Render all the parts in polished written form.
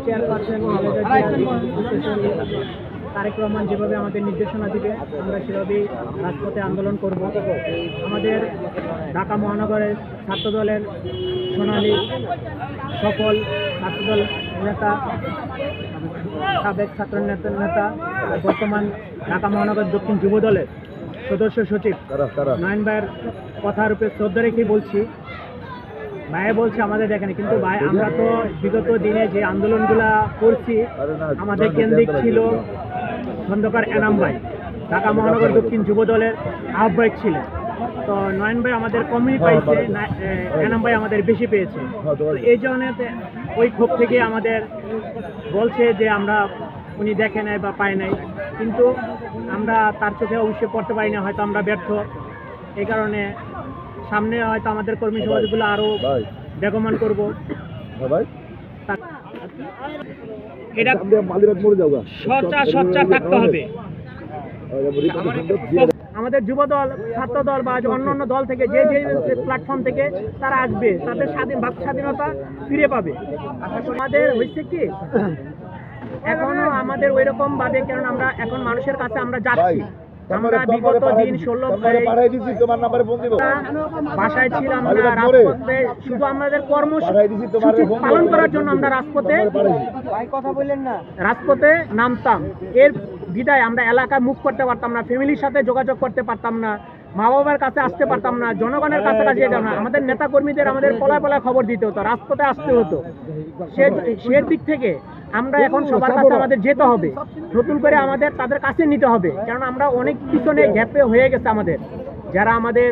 Chairperson Tarique Rahman যেভাবে আমাদের নির্দেশনা দিবে আমরা সেভাবেই রাজপথে আন্দোলন করব। আমাদের ঢাকা মহানগরের ছাত্রদলের সোনালী সফল ছাত্রদল নেতা, সাবেক ছাত্র নেতা, বর্তমান ঢাকা মহানগর দক্ষিণ যুব দলের সদস্য সচিব নয়ন ভাইয়ের কথার উপরে শ্রদ্ধা রেখেই বলছি। ভাইয়া বলছে আমাদের দেখেন, কিন্তু ভাই আমরা তো বিগত দিনে যে আন্দোলনগুলা করছি আমাদের কেন্দ্রিক ছিল খন্দকার এনাম ভাই, ঢাকা মহানগর দক্ষিণ যুব দলের আহ্বায়ক ছিলেন। তো নয়ন ভাই আমাদের কমই পাইছে, এনাম ভাই আমাদের বেশি পেয়েছে। তো এই জন্য ওই ক্ষোভ থেকে আমাদের বলছে যে আমরা উনি দেখে নাই বা পায় নাই, কিন্তু আমরা তার চোখে অবশ্যই পড়তে পারি না, হয়তো আমরা ব্যর্থ। এই কারণে সামনে হয়তো আমাদের কর্মী সমাজগুলো আরো বেগমান করব। এটা সোচ্চার থাকতে হবে। আমাদের যুবদল, ছাত্রদল বা অন্যান্য দল থেকে যে যে প্ল্যাটফর্ম থেকে তারা আসবে, তাদের স্বাধীনতা ফিরে পাবে। আমাদের হয়েছে কি এখনো আমাদের ওই রকম ভাবে, কারণ আমরা এখন মানুষের কাছে আমরা যাচ্ছি। আমরা বিগত দিন 16 বাসায় ছিলাম না, রাজপথে শুধু আমাদের কর্মসূচি পালন করার জন্য আমরা রাজপথে নামতাম। এর বিদায় আমরা এলাকায় মুখ করতে পারতাম না, ফ্যামিলির সাথে যোগাযোগ করতে পারতাম না, মা বাবার কাছে আসতে পারতাম না, জনগণের কাছাকাছি যেতাম না। আমাদের নেতা কর্মীদের আমাদের পলায় খবর দিতে হতো, রাজপথে আসতে হতো। সে দিক থেকে আমরা এখন সবার কাছে আমাদের যেতে হবে, নতুন করে আমাদের তাদের কাছে নিতে হবে। কারণ আমরা অনেক পিছনে গ্যাপে হয়ে গেছে আমাদের, যারা আমাদের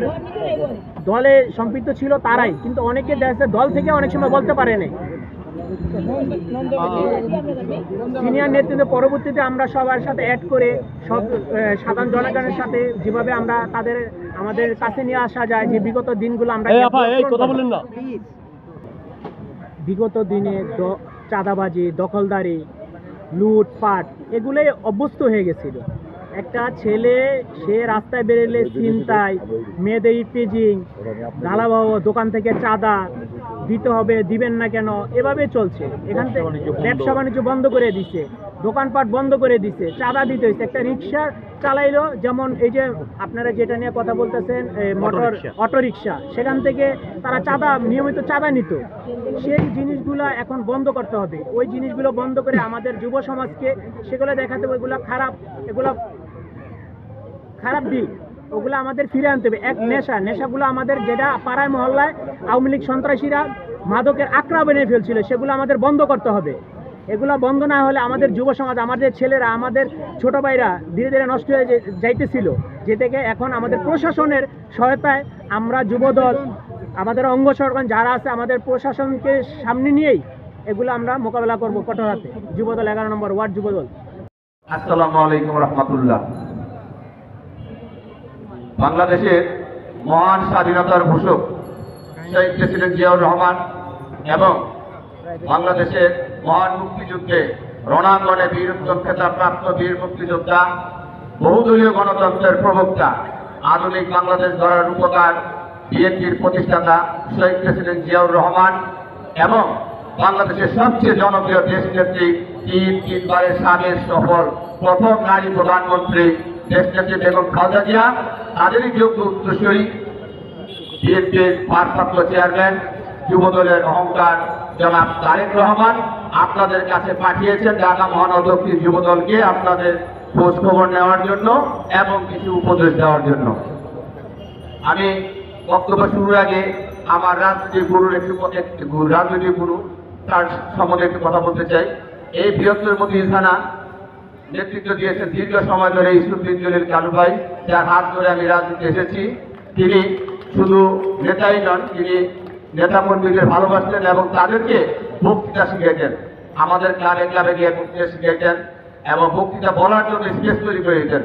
দলে সম্পৃক্ত ছিল তারাই, কিন্তু অনেকে দল থেকে অনেক সময় বলতে পারে নাই। সিনিয়র নেতৃত্ব পরবর্তীতে আমরা সবার সাথে অ্যাড করে সব সাধারণ জনগণের সাথে যেভাবে আমরা আমাদের কাছে নিয়ে আসা যায়, যে বিগত দিনগুলো আমরা বিগত দিনে চাঁদাবাজি, দখলদারি, লুটপাট এগুলোই অভ্যস্ত হয়ে গেছিল। একটা ছেলে সে রাস্তায় বেরোলে ছিনতাই, মেয়েদের ইপটিজিং, ঢালাবাবু দোকান থেকে চাঁদা দিতে হবে, দিবেন না কেন, এভাবে চলছে। এখান থেকে ব্যবসা বাণিজ্য বন্ধ করে দিচ্ছে, দোকানপাট বন্ধ করে দিচ্ছে, চাঁদা দিতে হয়েছে। একটা রিক্সা চালাইলো, যেমন এই যে আপনারা যেটা নিয়ে কথা বলতেছেন অটো রিক্সা, সেখান থেকে তারা নিয়মিত চাঁদা নিত। সেই জিনিসগুলো এখন বন্ধ করতে হবে। ওই জিনিসগুলো বন্ধ করে আমাদের যুব সমাজকে সেগুলো দেখাতে হবে এগুলো খারাপ দিক, ওগুলো আমাদের ফিরে আনতে হবে। এক নেশাগুলো আমাদের, যেটা পাড়ায় মহল্লায় আওয়ামী লীগ সন্ত্রাসীরা মাদকের আকড়া বেনে ফেলছিল, সেগুলো আমাদের বন্ধ করতে হবে। এগুলো বন্ধ না হলে আমাদের যুব সমাজ, আমাদের ছেলেরা, আমাদের ছোট ভাইরা ধীরে ধীরে নষ্ট হয়ে যাইতেছিল। যে থেকে এখন আমাদের প্রশাসনের সহায়তায় আমরা যুবদল, আমাদের অঙ্গ সংগঠন যারা আছে, আমাদের প্রশাসনকে সামনে নিয়েই এগুলো আমরা মোকাবেলা করব কঠোর হাতে। যুবদল 11 নম্বর ওয়ার্ড যুবদল। আসসালামু আলাইকুম রহমতুল্লাহ। বাংলাদেশের মহান স্বাধীনতার ঘোষক শহীদ প্রেসিডেন্ট জিয়াউর রহমান এবং বাংলাদেশের মহান মুক্তিযুদ্ধে রণাঙ্গনে বীরত্ব খেতাবপ্রাপ্ত বীর মুক্তিযোদ্ধা, বহুদলীয় গণতন্ত্রের প্রবক্তা, আধুনিক বাংলাদেশ গড়ার রূপকার বিএনপির প্রতিষ্ঠাতা শহীদ প্রেসিডেন্ট জিয়াউর রহমান এবং বাংলাদেশের সবচেয়ে জনপ্রিয় দেশনেত্রী, তিনবারের সাবেক সফল প্রথম নারী প্রধানমন্ত্রী দেশনেত্রী বেগম খালেদা জিয়া, তাদেরই যোগ্য উত্তরসূরি বিএনপির ভারপ্রাপ্ত চেয়ারম্যান, যুবদলের অহংকার জনাব তারেক রহমান আপনাদের কাছে পাঠিয়েছেন ঢাকা মহানগর দক্ষিণ যুবদলকে আপনাদের খোঁজ খবর নেওয়ার জন্য এবং কিছু উপদেশ দেওয়ার জন্য। আমি বক্তব্য শুরুর আগে আমার রাজনৈতিক গুরু তার সম্বন্ধে একটু কথা বলতে চাই। এই বৃহত্তর মতিঝিল থানা নেতৃত্ব দিয়েছেন দীর্ঘ সময় ধরে ইসুদ্দিন জলিল কালু ভাই, যার হাত ধরে আমি রাজনীতি এসেছি। তিনি শুধু নেতাই নন, তিনি নেতা কর্মীদের ভালোবাসতেন এবং তাদেরকে বক্তৃতা শিখিয়েছেন। আমাদের ক্লাবে গিয়ে বক্তৃতা শিখিয়েছেন এবং বক্তৃতা বলার জন্য স্পেস তৈরি করে দিতেন।